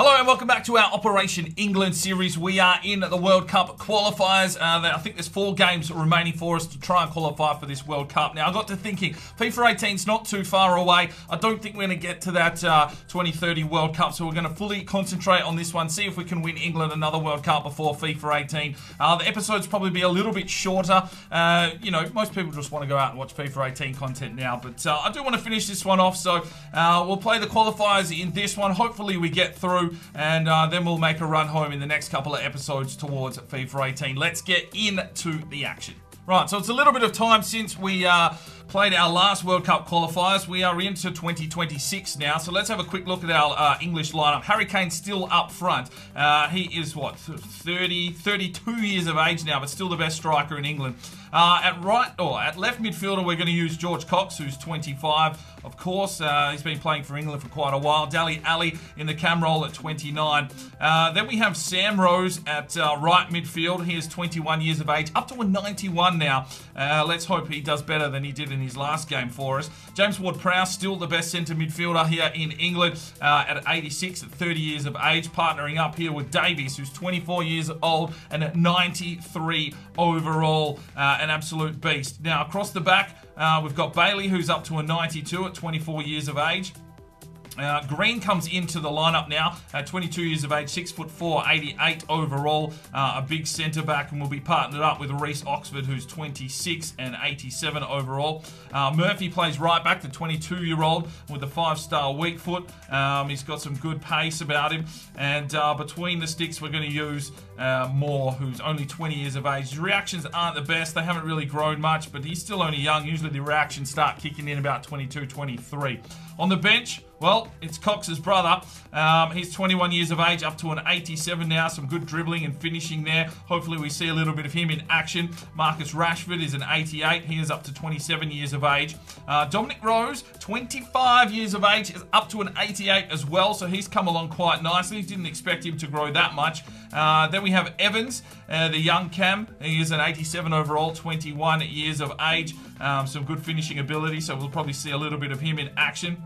Hello and welcome back to our Operation England series. We are in the World Cup qualifiers. I think there's 4 games remaining for us to try and qualify for this World Cup. Now, I got to thinking, FIFA 18's not too far away. I don't think we're going to get to that 2030 World Cup, so we're going to fully concentrate on this one, see if we can win England another World Cup before FIFA 18. The episodes probably be a little bit shorter. You know, most people just want to go out and watch FIFA 18 content now, but I do want to finish this one off, so we'll play the qualifiers in this one. Hopefully we get through, and then we'll make a run home in the next couple of episodes towards FIFA 18. Let's get into the action. Right, so it's a little bit of time since we played our last World Cup qualifiers. We are into 2026 now, so let's have a quick look at our English lineup. Harry Kane's still up front. He is, what, 32 years of age now, but still the best striker in England. At left midfielder, we're going to use George Cox, who's 25, of course. He's been playing for England for quite a while. Dele Alli in the cam role at 29. Then we have Sam Rose at right midfield. He is 21 years of age, up to a 91 now. Let's hope he does better than he did in his last game for us. James Ward-Prowse, still the best centre midfielder here in England at 86, at 30 years of age, partnering up here with Davies, who's 24 years old and at 93 overall. An absolute beast. Now, across the back, we've got Bailey, who's up to a 92 at 24 years of age. Green comes into the lineup now at 22 years of age, 6'4", 88 overall, a big centre back, and will be partnered up with Reece Oxford, who's 26 and 87 overall. Murphy plays right back, the 22-year-old with a 5-star weak foot. He's got some good pace about him, and between the sticks we're going to use Moore, who's only 20 years of age. His reactions aren't the best, they haven't really grown much, but he's still only young. Usually the reactions start kicking in about 22, 23. On the bench, well, it's Cox's brother. He's 21 years of age, up to an 87 now. Some good dribbling and finishing there. Hopefully we see a little bit of him in action. Marcus Rashford is an 88. He is up to 27 years of age. Dominic Rose, 25 years of age, is up to an 88 as well. So he's come along quite nicely. Didn't expect him to grow that much. Then we have Evans, the young Cam. He is an 87 overall, 21 years of age. Some good finishing ability, so we'll probably see a little bit of him in action.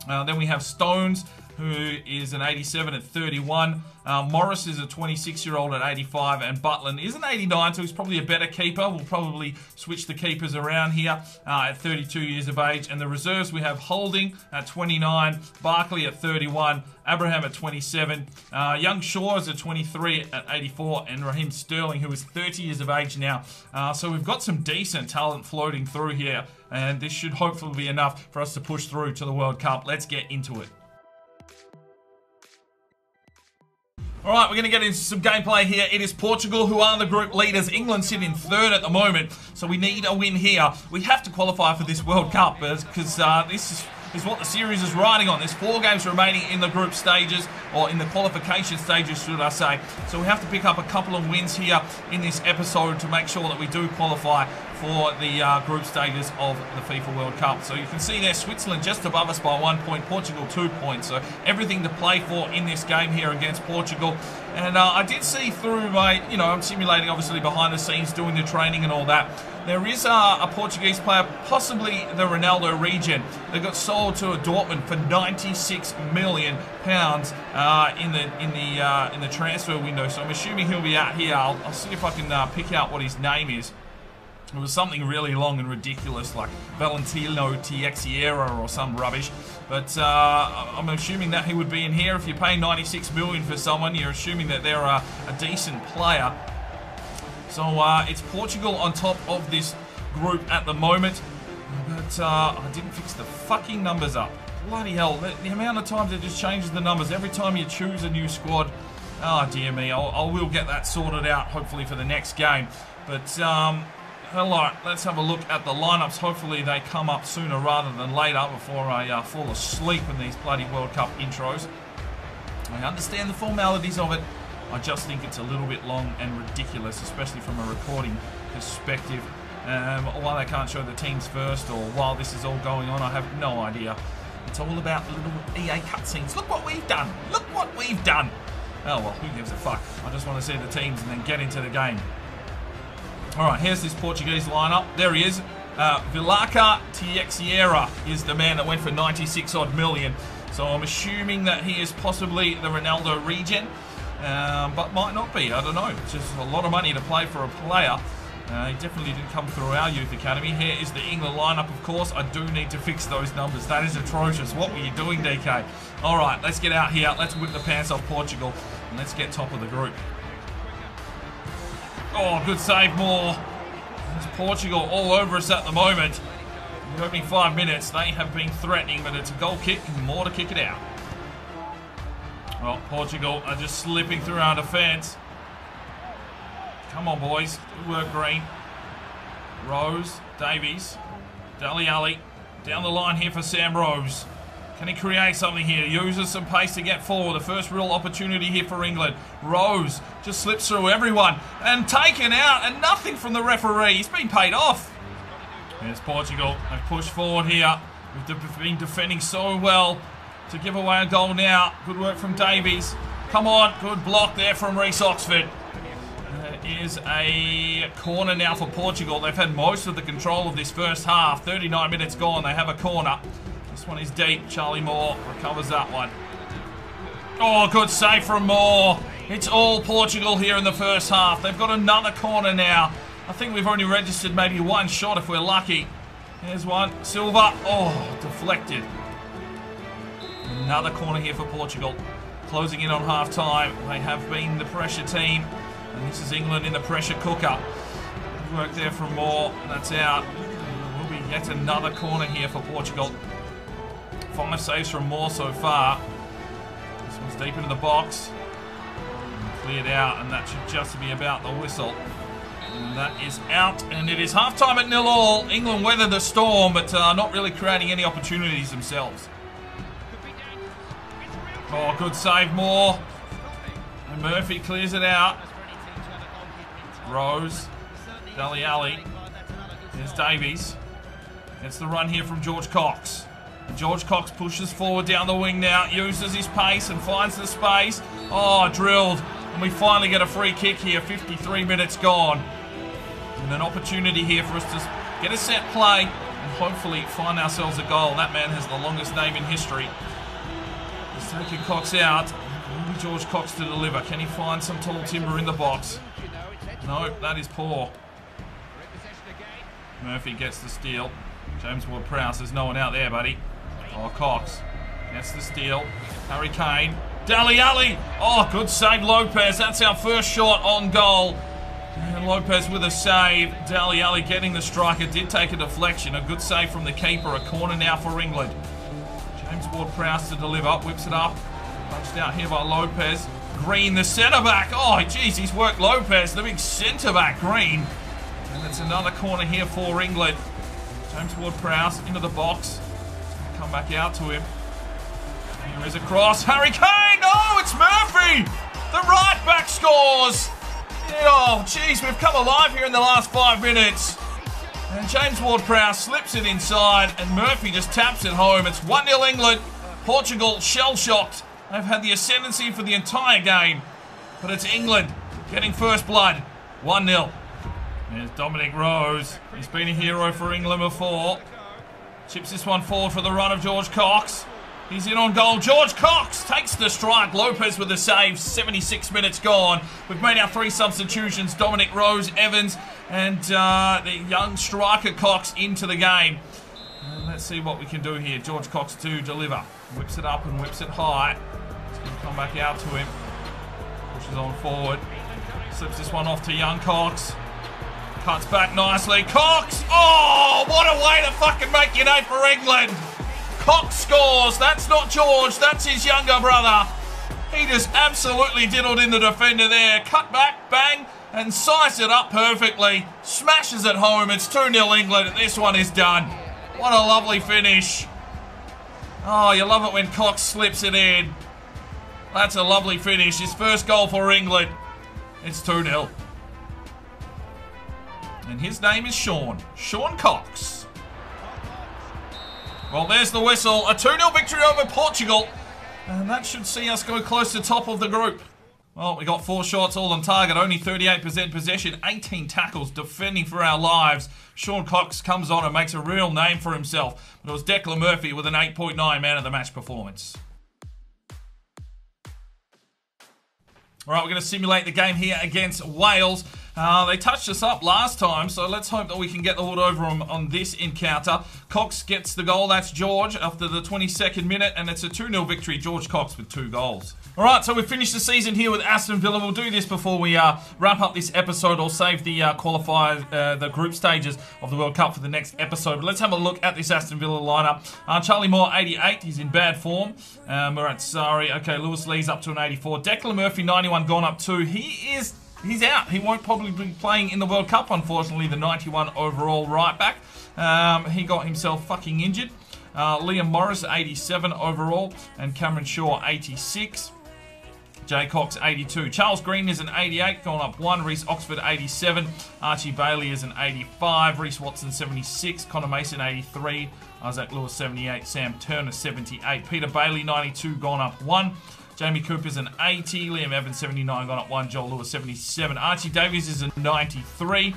Then we have Stones, who is an 87 at 31. Morris is a 26-year-old at 85, and Butland is an 89, so he's probably a better keeper. We'll probably switch the keepers around here at 32 years of age. And the reserves, we have Holding at 29, Barkley at 31, Abraham at 27, Young Shaw's at 23 at 84, and Raheem Sterling, who is 30 years of age now. So we've got some decent talent floating through here, and this should hopefully be enough for us to push through to the World Cup. Let's get into it. Alright, we're going to get into some gameplay here. It is Portugal who are the group leaders. England sit in 3rd at the moment, so we need a win here. We have to qualify for this World Cup because this is what the series is riding on. There's 4 games remaining in the group stages, or in the qualification stages, should I say. So we have to pick up a couple of wins here in this episode to make sure that we do qualify for the group stages of the FIFA World Cup. So you can see there, Switzerland just above us by 1 point, Portugal 2 points. So everything to play for in this game here against Portugal. And I did see through my, I'm simulating obviously behind the scenes, doing the training and all that. There is a Portuguese player, possibly the Ronaldo regen, that got sold to Dortmund for £96 million in the transfer window. So I'm assuming he'll be out here. I'll see if I can pick out what his name is. It was something really long and ridiculous, like Valentino Teixeira or some rubbish. But I'm assuming that he would be in here. If you're paying $96 million for someone, you're assuming that they're a decent player. So it's Portugal on top of this group at the moment. But I didn't fix the fucking numbers up. Bloody hell, the amount of times it just changes the numbers every time you choose a new squad. Oh dear me, I will get that sorted out hopefully for the next game. But alright, let's have a look at the lineups. Hopefully they come up sooner rather than later before I fall asleep in these bloody World Cup intros. I understand the formalities of it. I just think it's a little bit long and ridiculous, especially from a recording perspective. Why they can't show the teams first, or while this is all going on, I have no idea. It's all about the little EA cutscenes. Look what we've done! Look what we've done! Oh well, who gives a fuck? I just want to see the teams and then get into the game. Alright, here's this Portuguese lineup. There he is. Vilaca Teixeira is the man that went for 96 odd million. So I'm assuming that he is possibly the Ronaldo regen, but might not be. I don't know. It's just a lot of money to play for a player. He definitely didn't come through our youth academy. Here is the England lineup, of course. I do need to fix those numbers. That is atrocious. What were you doing, DK? All right, let's get out here. Let's whip the pants off Portugal, and let's get top of the group. Oh, good save, Moore. It's Portugal all over us at the moment. In the opening 5 minutes, they have been threatening, but it's a goal kick and more to kick it out. Well, Portugal are just slipping through our defence. Come on, boys. Good work, Green. Rose, Davies, Dele Alli. Down the line here for Sam Rose. Can he create something here? Uses some pace to get forward. The first real opportunity here for England. Rose just slips through everyone and taken out, and nothing from the referee. He's been paid off. Here's Portugal. They've pushed forward here. We've been defending so well to give away a goal now. Good work from Davies. Come on. Good block there from Reece Oxford. There is a corner now for Portugal. They've had most of the control of this first half. 39 minutes gone. They have a corner. This one is deep. Charlie Moore recovers that one. Oh, good save from Moore. It's all Portugal here in the first half. They've got another corner now. I think we've only registered maybe one shot if we're lucky. Here's one. Silva. Oh, deflected. Another corner here for Portugal. Closing in on half-time. They have been the pressure team. And this is England in the pressure cooker. Good work there from Moore. That's out. There will be yet another corner here for Portugal. 5 saves from Moore so far. This one's deep into the box. Cleared out, and that should just be about the whistle. And that is out, and it is half-time at 0-0. England weathered the storm, but not really creating any opportunities themselves. Oh, good save, Moore. And Murphy clears it out. Rose. Dele Alli. There's Davies. It's the run here from George Cox. And George Cox pushes forward down the wing now, uses his pace and finds the space. Oh, drilled. And we finally get a free kick here, 53 minutes gone. And an opportunity here for us to get a set play and hopefully find ourselves a goal. That man has the longest name in history. He's taking Cox out. Only George Cox to deliver. Can he find some tall timber in the box? No, that is poor. Murphy gets the steal. James Ward-Prowse, there's no one out there, buddy. Oh, Cox gets the steal. Harry Kane. Dele Alli. Oh, good save, Lopez. That's our first shot on goal. And Lopez with a save. Dele Alli getting the striker. Did take a deflection. A good save from the keeper. A corner now for England. James Ward-Prowse to deliver. Whips it up. Punched out here by Lopez. Green, the centre-back. Oh, geez, he's worked Lopez, the big centre-back, Green. And it's another corner here for England. James Ward-Prowse into the box. Come back out to him. Here is a cross. Harry Kane! Oh, it's Murphy! The right back scores! Oh, geez, we've come alive here in the last 5 minutes. And James Ward-Prowse slips it inside, and Murphy just taps it home. It's 1-0 England. Portugal shell-shocked. They've had the ascendancy for the entire game. But it's England getting first blood. 1-0. There's Dominic Rose. He's been a hero for England before. Chips this one forward for the run of George Cox. He's in on goal. George Cox takes the strike. Lopez with the save. 76 minutes gone. We've made our 3 substitutions. Dominic Rose, Evans, and the young striker Cox into the game. And let's see what we can do here. George Cox to deliver. Whips it up and whips it high. He's going to come back out to him. Pushes on forward. Slips this one off to young Cox. Cuts back nicely. Cox! Oh, what a way to fucking make your name for England! Cox scores. That's not George. That's his younger brother. He just absolutely diddled in the defender there. Cut back, bang, and sized it up perfectly. Smashes it home. It's 2-0 England. This one is done. What a lovely finish. Oh, you love it when Cox slips it in. That's a lovely finish. His first goal for England. It's 2-0. And his name is Sean Cox. Well, there's the whistle. A 2-0 victory over Portugal. And that should see us go close to top of the group. Well, we got 4 shots all on target. Only 38% possession. 18 tackles defending for our lives. Sean Cox comes on and makes a real name for himself. But it was Declan Murphy with an 8.9 man of the match performance. All right, we're going to simulate the game here against Wales. They touched us up last time, so let's hope that we can get the hood over them on this encounter. Cox gets the goal. That's George after the 22nd minute, and it's a 2-0 victory. George Cox with 2 goals. All right, so we've finished the season here with Aston Villa. We'll do this before we wrap up this episode or save the qualifiers, the group stages of the World Cup for the next episode. But let's have a look at this Aston Villa lineup. Charlie Moore, 88. He's in bad form. Murat Sari. Okay, Lewis Lee's up to an 84. Declan Murphy, 91, gone up 2. He's out. He won't probably be playing in the World Cup, unfortunately, the 91 overall right back. He got himself fucking injured. Liam Morris, 87 overall. And Cameron Shaw, 86. Jay Cox, 82. Charles Green is an 88, gone up 1. Reece Oxford, 87. Archie Bailey is an 85. Reece Watson, 76. Connor Mason, 83. Isaac Lewis, 78. Sam Turner, 78. Peter Bailey, 92, gone up 1. Jamie Cooper's an 80. Liam Evans, 79, gone up 1. Joel Lewis, 77. Archie Davies is a 93.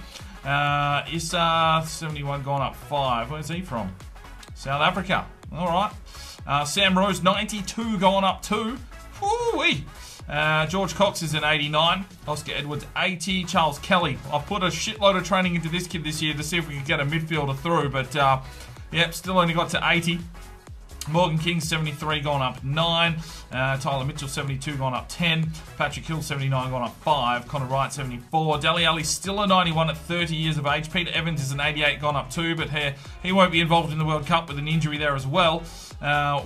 Issa, 71, gone up 5. Where's he from? South Africa. All right. Sam Rose, 92, gone up 2. Woo-wee. George Cox is an 89. Oscar Edwards, 80. Charles Kelly. I've put a shitload of training into this kid this year to see if we can get a midfielder through, but yep, still only got to 80. Morgan King, 73, gone up 9. Tyler Mitchell, 72, gone up 10. Patrick Hill, 79, gone up 5. Connor Wright, 74. Dele Alli, still a 91 at 30 years of age. Peter Evans is an 88, gone up 2, but he won't be involved in the World Cup with an injury there as well.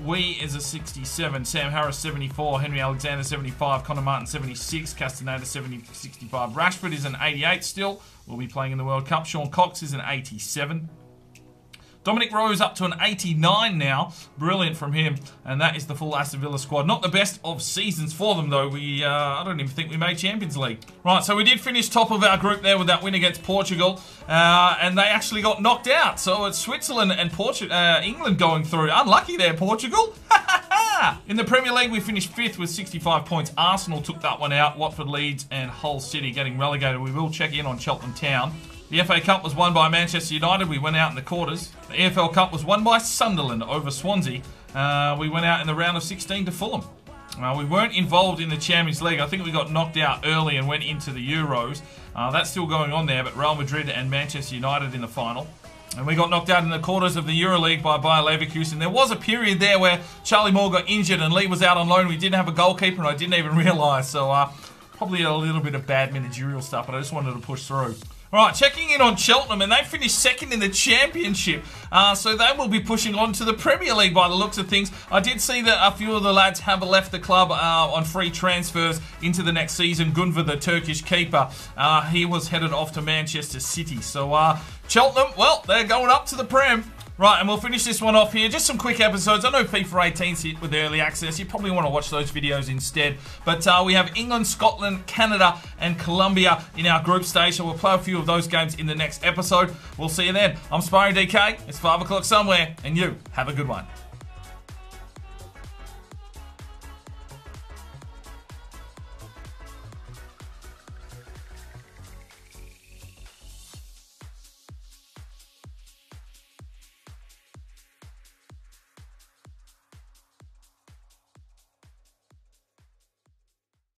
Wee is a 67. Sam Harris, 74. Henry Alexander, 75. Connor Martin, 76. Castaneda, 65. Rashford is an 88 still. Will be playing in the World Cup. Sean Cox is an 87. Dominic Rose up to an 89 now. Brilliant from him. And that is the full Aston Villa squad. Not the best of seasons for them, though. I don't even think we made Champions League. Right, so we did finish top of our group there with that win against Portugal. And they actually got knocked out. So it's Switzerland and England going through. Unlucky there, Portugal. In the Premier League, we finished 5th with 65 points. Arsenal took that one out. Watford, Leeds and Hull City getting relegated. We will check in on Cheltenham Town. The FA Cup was won by Manchester United. We went out in the quarters. The EFL Cup was won by Sunderland over Swansea. We went out in the round of 16 to Fulham. We weren't involved in the Champions League. I think we got knocked out early and went into the Euros. That's still going on there, but Real Madrid and Manchester United in the final. And we got knocked out in the quarters of the EuroLeague by Bayer Leverkusen. There was a period there where Charlie Moore got injured and Lee was out on loan. We didn't have a goalkeeper and I didn't even realise. So probably a little bit of bad managerial stuff, but I just wanted to push through. All right, checking in on Cheltenham, and they finished 2nd in the Championship. So they will be pushing on to the Premier League by the looks of things. I did see that a few of the lads have left the club on free transfers into the next season. Gunvar, the Turkish keeper, he was headed off to Manchester City. So Cheltenham, well, they're going up to the Prem. Right, and we'll finish this one off here. Just some quick episodes. I know FIFA 18's hit with early access. You probably want to watch those videos instead. But we have England, Scotland, Canada, and Colombia in our group stage. So we'll play a few of those games in the next episode. We'll see you then. I'm Sparring DK. It's 5 o'clock somewhere, and you have a good one.